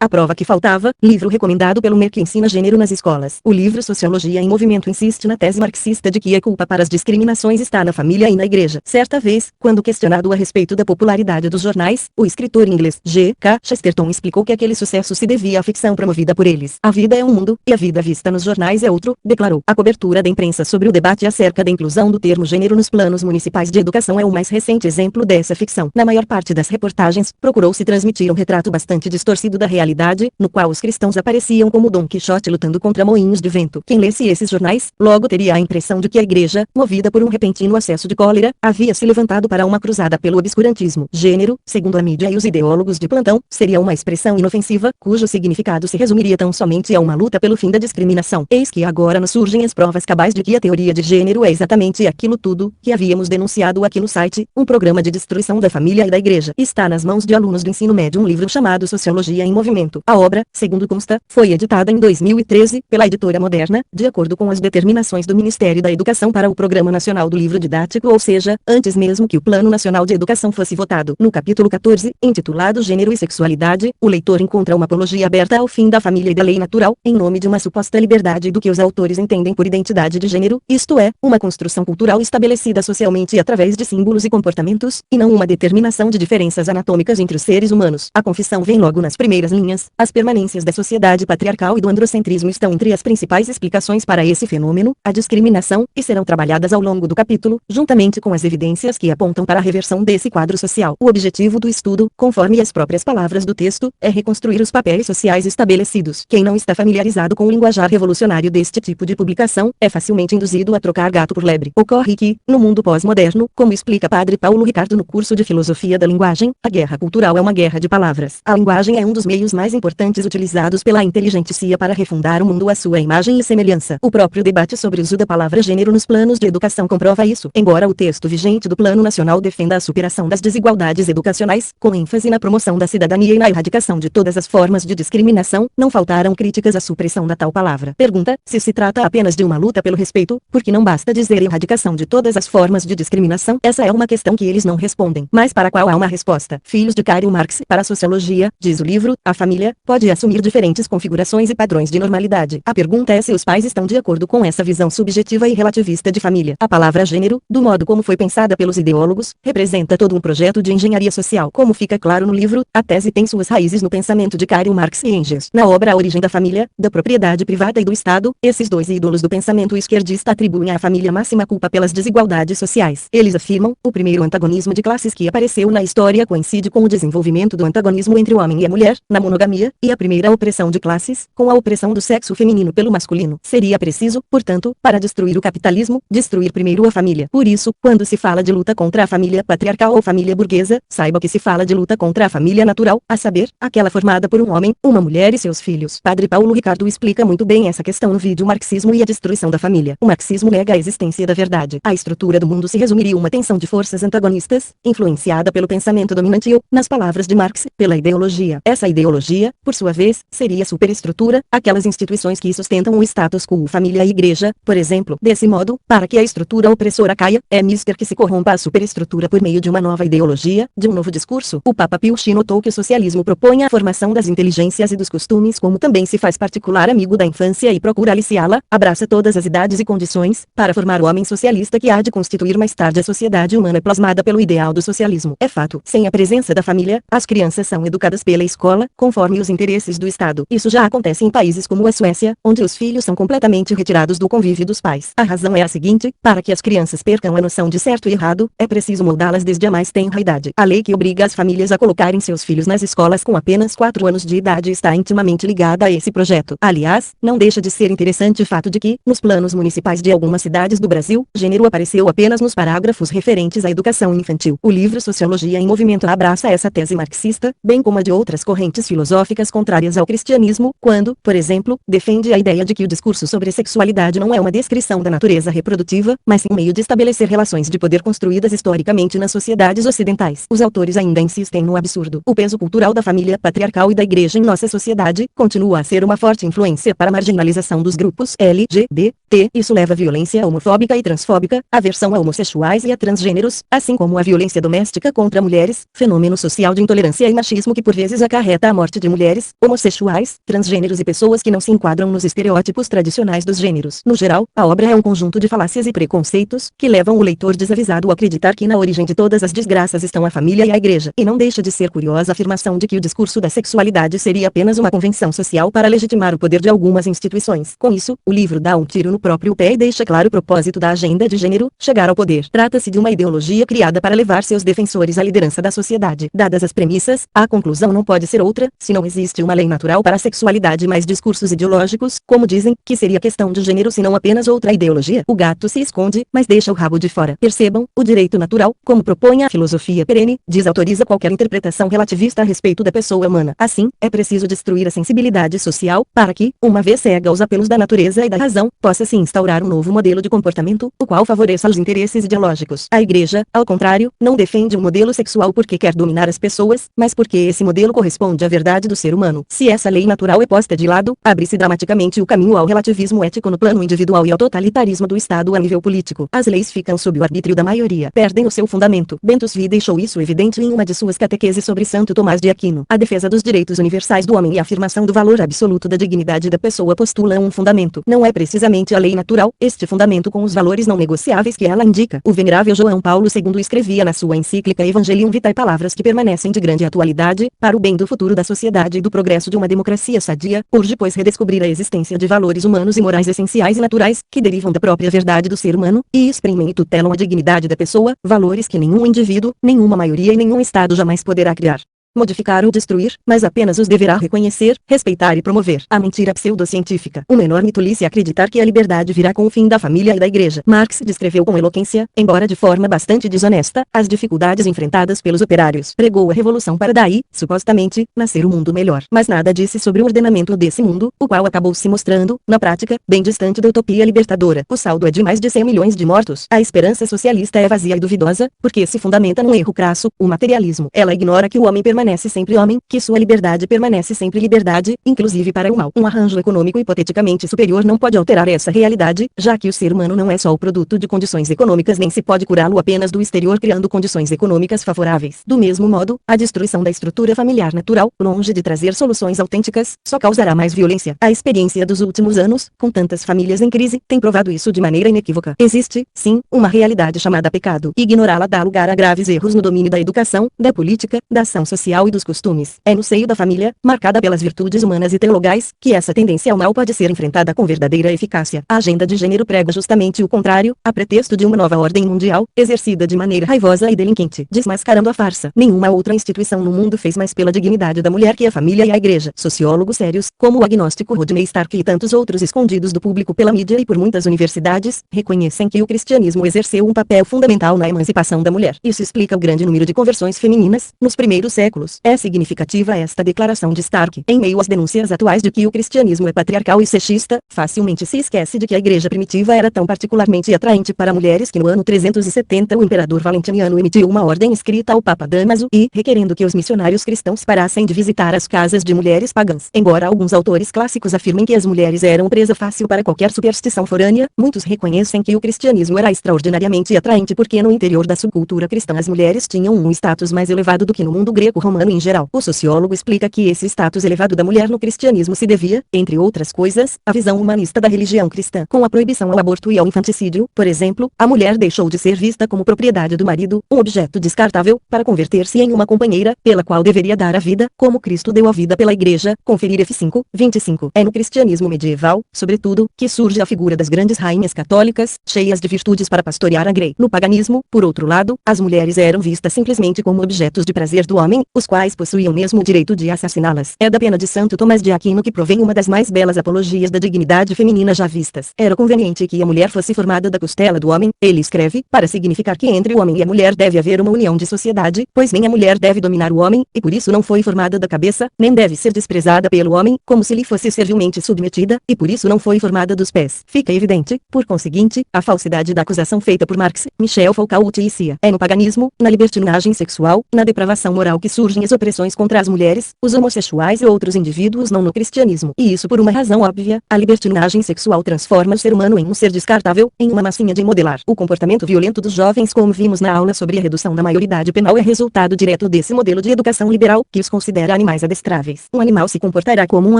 A prova que faltava, livro recomendado pelo MEC que ensina gênero nas escolas. O livro Sociologia em Movimento insiste na tese marxista de que a culpa para as discriminações está na família e na igreja. Certa vez, quando questionado a respeito da popularidade dos jornais, o escritor inglês G. K. Chesterton explicou que aquele sucesso se devia à ficção promovida por eles. A vida é um mundo, e a vida vista nos jornais é outro, declarou. A cobertura da imprensa sobre o debate acerca da inclusão do termo gênero nos planos municipais de educação é o mais recente exemplo dessa ficção. Na maior parte das reportagens, procurou-se transmitir um retrato bastante distorcido da realidade, no qual os cristãos apareciam como Dom Quixote lutando contra moinhos de vento. Quem lesse esses jornais, logo teria a impressão de que a igreja, movida por um repentino acesso de cólera, havia se levantado para uma cruzada pelo obscurantismo. Gênero, segundo a mídia e os ideólogos de plantão, seria uma expressão inofensiva, cujo significado se resumiria tão somente a uma luta pelo fim da discriminação. Eis que agora nos surgem as provas cabais de que a teoria de gênero é exatamente aquilo tudo que havíamos denunciado aqui no site, um programa de destruição da família e da igreja. Está nas mãos de alunos do ensino médio um livro chamado Sociologia em Movimento. A obra, segundo consta, foi editada em 2013 pela editora Moderna, de acordo com as determinações do Ministério da Educação para o Programa Nacional do Livro Didático, ou seja, antes mesmo que o Plano Nacional de Educação fosse votado. No capítulo 14, intitulado Gênero e Sexualidade, o leitor encontra uma apologia aberta ao fim da família e da lei natural, em nome de uma suposta liberdade do que os autores entendem por identidade de gênero, isto é, uma construção cultural estabelecida socialmente através de símbolos e comportamentos, e não uma determinação de diferenças anatômicas entre os seres humanos. A confissão vem logo nas primeiras linhas. As permanências da sociedade patriarcal e do androcentrismo estão entre as principais explicações para esse fenômeno, a discriminação, e serão trabalhadas ao longo do capítulo, juntamente com as evidências que apontam para a reversão desse quadro social. O objetivo do estudo, conforme as próprias palavras do texto, é reconstruir os papéis sociais estabelecidos. Quem não está familiarizado com o linguajar revolucionário deste tipo de publicação, é facilmente induzido a trocar gato por lebre. Ocorre que, no mundo pós-moderno, como explica Padre Paulo Ricardo no curso de Filosofia da Linguagem, a guerra cultural é uma guerra de palavras. A linguagem é um dos meios mais importantes utilizados pela inteligentsia para refundar o mundo à sua imagem e semelhança. O próprio debate sobre o uso da palavra gênero nos planos de educação comprova isso. Embora o texto vigente do Plano Nacional defenda a superação das desigualdades educacionais, com ênfase na promoção da cidadania e na erradicação de todas as formas de discriminação, não faltaram críticas à supressão da tal palavra. Pergunta, se trata apenas de uma luta pelo respeito, porque não basta dizer erradicação de todas as formas de discriminação? Essa é uma questão que eles não respondem, mas para a qual há uma resposta. Filhos de Karl Marx. Para a sociologia, diz o livro, a família pode assumir diferentes configurações e padrões de normalidade. A pergunta é se os pais estão de acordo com essa visão subjetiva e relativista de família. A palavra gênero, do modo como foi pensada pelos ideólogos, representa todo um projeto de engenharia social. Como fica claro no livro, a tese tem suas raízes no pensamento de Karl Marx e Engels. Na obra A Origem da Família, da Propriedade Privada e do Estado, esses dois ídolos do pensamento esquerdista atribuem à família máxima culpa pelas desigualdades sociais. Eles afirmam, o primeiro antagonismo de classes que apareceu na história coincide com o desenvolvimento do antagonismo entre o homem e a mulher, na monogamia, e a primeira opressão de classes, com a opressão do sexo feminino pelo masculino. Seria preciso, portanto, para destruir o capitalismo, destruir primeiro a família. Por isso, quando se fala de luta contra a família patriarcal ou família burguesa, saiba que se fala de luta contra a família natural, a saber, aquela formada por um homem, uma mulher e seus filhos. Padre Paulo Ricardo explica muito bem essa questão no vídeo Marxismo e a Destruição da Família. O marxismo nega a existência da verdade. A estrutura do mundo se resumiria uma tensão de forças antagonistas, influenciada pelo pensamento dominante ou, nas palavras de Marx, pela ideologia. Essa ideologia, por sua vez, seria a superestrutura, aquelas instituições que sustentam o status quo, família e igreja, por exemplo. Desse modo, para que a estrutura opressora caia, é mister que se corrompa a superestrutura por meio de uma nova ideologia, de um novo discurso. O Papa Pio X notou que o socialismo propõe a formação das inteligências e dos costumes, como também se faz particular amigo da infância e procura aliciá-la, abraça todas as idades e condições, para formar o homem socialista que há de constituir mais tarde a sociedade humana plasmada pelo ideal do socialismo. É fato, sem a presença da família, as crianças são educadas pela escola, conforme os interesses do Estado. Isso já acontece em países como a Suécia, onde os filhos são completamente retirados do convívio dos pais. A razão é a seguinte: para que as crianças percam a noção de certo e errado, é preciso moldá-las desde a mais tenra idade. A lei que obriga as famílias a colocarem seus filhos nas escolas com apenas 4 anos de idade está intimamente ligada a esse projeto. Aliás, não deixa de ser interessante o fato de que, nos planos municipais de algumas cidades do Brasil, gênero apareceu apenas nos parágrafos referentes à educação infantil. O livro Sociologia em Movimento abraça essa tese marxista, bem como a de outras correntes filosóficas contrárias ao cristianismo, quando, por exemplo, defende a ideia de que o discurso sobre sexualidade não é uma descrição da natureza reprodutiva, mas sim um meio de estabelecer relações de poder construídas historicamente nas sociedades ocidentais. Os autores ainda insistem no absurdo. O peso cultural da família patriarcal e da igreja em nossa sociedade continua a ser uma forte influência para a marginalização dos grupos LGBT. Isso leva à violência homofóbica e transfóbica, aversão a homossexuais e a transgêneros, assim como a violência doméstica contra mulheres, fenômeno social de intolerância e machismo que por vezes acarreta a morte parte de mulheres, homossexuais, transgêneros e pessoas que não se enquadram nos estereótipos tradicionais dos gêneros. No geral, a obra é um conjunto de falácias e preconceitos, que levam o leitor desavisado a acreditar que na origem de todas as desgraças estão a família e a igreja. E não deixa de ser curiosa a afirmação de que o discurso da sexualidade seria apenas uma convenção social para legitimar o poder de algumas instituições. Com isso, o livro dá um tiro no próprio pé e deixa claro o propósito da agenda de gênero: chegar ao poder. Trata-se de uma ideologia criada para levar seus defensores à liderança da sociedade. Dadas as premissas, a conclusão não pode ser outra: se não existe uma lei natural para a sexualidade mais discursos ideológicos, como dizem, que seria questão de gênero se não apenas outra ideologia? O gato se esconde, mas deixa o rabo de fora. Percebam, o direito natural, como propõe a filosofia perene, desautoriza qualquer interpretação relativista a respeito da pessoa humana. Assim, é preciso destruir a sensibilidade social, para que, uma vez cega aos apelos da natureza e da razão, possa-se instaurar um novo modelo de comportamento, o qual favoreça os interesses ideológicos. A igreja, ao contrário, não defende um modelo sexual porque quer dominar as pessoas, mas porque esse modelo corresponde à verdade do ser humano. Se essa lei natural é posta de lado, abre-se dramaticamente o caminho ao relativismo ético no plano individual e ao totalitarismo do Estado a nível político. As leis ficam sob o arbítrio da maioria, perdem o seu fundamento. Bento Svi deixou isso evidente em uma de suas catequeses sobre Santo Tomás de Aquino. A defesa dos direitos universais do homem e a afirmação do valor absoluto da dignidade da pessoa postulam um fundamento. Não é precisamente a lei natural, este fundamento com os valores não negociáveis que ela indica. O venerável João Paulo II escrevia na sua encíclica Evangelium Vitae palavras que permanecem de grande atualidade, para o bem do futuro da sociedade e do progresso de uma democracia sadia: urge pois redescobrir a existência de valores humanos e morais essenciais e naturais, que derivam da própria verdade do ser humano, e exprimem e tutelam a dignidade da pessoa, valores que nenhum indivíduo, nenhuma maioria e nenhum Estado jamais poderá criar, modificar ou destruir, mas apenas os deverá reconhecer, respeitar e promover. A mentira pseudocientífica. Uma enorme tolice acreditar que a liberdade virá com o fim da família e da igreja. Marx descreveu com eloquência, embora de forma bastante desonesta, as dificuldades enfrentadas pelos operários. Pregou a revolução para daí, supostamente, nascer um mundo melhor. Mas nada disse sobre o ordenamento desse mundo, o qual acabou se mostrando, na prática, bem distante da utopia libertadora. O saldo é de mais de 100 milhões de mortos. A esperança socialista é vazia e duvidosa, porque se fundamenta num erro crasso, o materialismo. Ela ignora que o homem permanece sempre homem, que sua liberdade permanece sempre liberdade, inclusive para o mal. Um arranjo econômico hipoteticamente superior não pode alterar essa realidade, já que o ser humano não é só o produto de condições econômicas nem se pode curá-lo apenas do exterior criando condições econômicas favoráveis. Do mesmo modo, a destruição da estrutura familiar natural, longe de trazer soluções autênticas, só causará mais violência. A experiência dos últimos anos, com tantas famílias em crise, tem provado isso de maneira inequívoca. Existe, sim, uma realidade chamada pecado. Ignorá-la dá lugar a graves erros no domínio da educação, da política, da ação social e dos costumes. É no seio da família, marcada pelas virtudes humanas e teologais, que essa tendência ao mal pode ser enfrentada com verdadeira eficácia. A agenda de gênero prega justamente o contrário, a pretexto de uma nova ordem mundial, exercida de maneira raivosa e delinquente, desmascarando a farsa. Nenhuma outra instituição no mundo fez mais pela dignidade da mulher que a família e a igreja. Sociólogos sérios, como o agnóstico Rodney Stark e tantos outros escondidos do público pela mídia e por muitas universidades, reconhecem que o cristianismo exerceu um papel fundamental na emancipação da mulher. Isso explica o grande número de conversões femininas, nos primeiros séculos. É significativa esta declaração de Stark. Em meio às denúncias atuais de que o cristianismo é patriarcal e sexista, facilmente se esquece de que a igreja primitiva era tão particularmente atraente para mulheres que no ano 370 o imperador Valentiniano emitiu uma ordem escrita ao Papa Damaso e, requerendo que os missionários cristãos parassem de visitar as casas de mulheres pagãs. Embora alguns autores clássicos afirmem que as mulheres eram presa fácil para qualquer superstição forânea, muitos reconhecem que o cristianismo era extraordinariamente atraente porque no interior da subcultura cristã as mulheres tinham um status mais elevado do que no mundo greco-romano em geral. O sociólogo explica que esse status elevado da mulher no cristianismo se devia, entre outras coisas, à visão humanista da religião cristã. Com a proibição ao aborto e ao infanticídio, por exemplo, a mulher deixou de ser vista como propriedade do marido, um objeto descartável, para converter-se em uma companheira, pela qual deveria dar a vida, como Cristo deu a vida pela igreja, conferir F5, 25. É no cristianismo medieval, sobretudo, que surge a figura das grandes rainhas católicas, cheias de virtudes para pastorear a grey. No paganismo, por outro lado, as mulheres eram vistas simplesmente como objetos de prazer do homem, os quais possuíam mesmo o direito de assassiná-las. É da pena de Santo Tomás de Aquino que provém uma das mais belas apologias da dignidade feminina já vistas. Era conveniente que a mulher fosse formada da costela do homem, ele escreve, para significar que entre o homem e a mulher deve haver uma união de sociedade, pois nem a mulher deve dominar o homem, e por isso não foi formada da cabeça, nem deve ser desprezada pelo homem, como se lhe fosse servilmente submetida, e por isso não foi formada dos pés. Fica evidente, por conseguinte, a falsidade da acusação feita por Marx, Michel Foucault e Cia. É no paganismo, na libertinagem sexual, na depravação moral que surge surgem as opressões contra as mulheres, os homossexuais e outros indivíduos não no cristianismo. E isso por uma razão óbvia: a libertinagem sexual transforma o ser humano em um ser descartável, em uma massinha de modelar. O comportamento violento dos jovens, como vimos na aula sobre a redução da maioridade penal, é resultado direto desse modelo de educação liberal, que os considera animais adestráveis. Um animal se comportará como um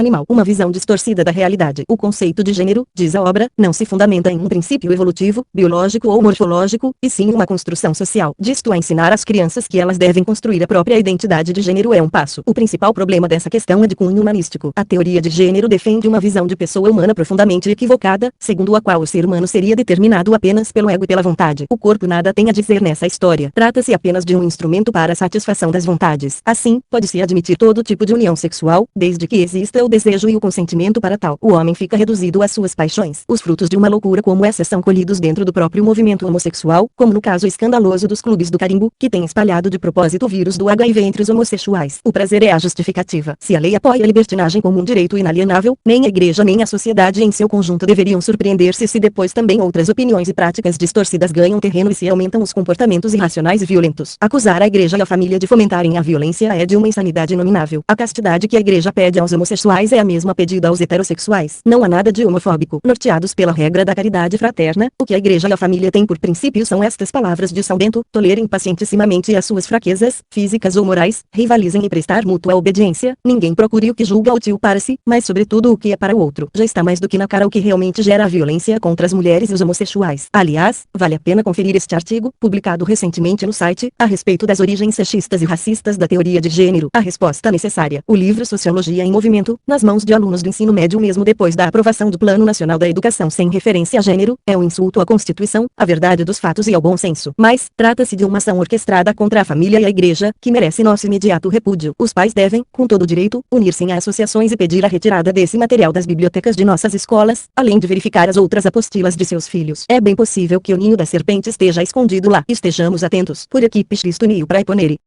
animal. Uma visão distorcida da realidade. O conceito de gênero, diz a obra, não se fundamenta em um princípio evolutivo, biológico ou morfológico, e sim em uma construção social. Disto a ensinar às crianças que elas devem construir a própria identidade de gênero é um passo. O principal problema dessa questão é de cunho humanístico. A teoria de gênero defende uma visão de pessoa humana profundamente equivocada, segundo a qual o ser humano seria determinado apenas pelo ego e pela vontade. O corpo nada tem a dizer nessa história. Trata-se apenas de um instrumento para a satisfação das vontades. Assim, pode-se admitir todo tipo de união sexual, desde que exista o desejo e o consentimento para tal. O homem fica reduzido às suas paixões. Os frutos de uma loucura como essa são colhidos dentro do próprio movimento homossexual, como no caso escandaloso dos clubes do carimbo, que tem espalhado de propósito o vírus do HIV entre os homossexuais. O prazer é a justificativa. Se a lei apoia a libertinagem como um direito inalienável, nem a igreja nem a sociedade em seu conjunto deveriam surpreender-se se depois também outras opiniões e práticas distorcidas ganham terreno e se aumentam os comportamentos irracionais e violentos. Acusar a igreja e a família de fomentarem a violência é de uma insanidade inominável. A castidade que a igreja pede aos homossexuais é a mesma pedida aos heterossexuais. Não há nada de homofóbico. Norteados pela regra da caridade fraterna, o que a igreja e a família têm por princípio são estas palavras de São Bento: tolerem pacientissimamente as suas fraquezas, físicas ou morais, rivalizem e prestar mútua obediência, ninguém procure o que julga útil para si, mas sobretudo o que é para o outro. Já está mais do que na cara o que realmente gera a violência contra as mulheres e os homossexuais. Aliás, vale a pena conferir este artigo, publicado recentemente no site, a respeito das origens sexistas e racistas da teoria de gênero. A resposta necessária. O livro Sociologia em Movimento, nas mãos de alunos do ensino médio mesmo depois da aprovação do Plano Nacional da Educação sem referência a gênero, é um insulto à Constituição, à verdade dos fatos e ao bom senso. Mas, trata-se de uma ação orquestrada contra a família e a igreja, que merece nosso imediato repúdio. Os pais devem, com todo direito, unir-se em associações e pedir a retirada desse material das bibliotecas de nossas escolas, além de verificar as outras apostilas de seus filhos. É bem possível que o ninho da serpente esteja escondido lá. Estejamos atentos. Por equipe Cristo Nil Praiponeri.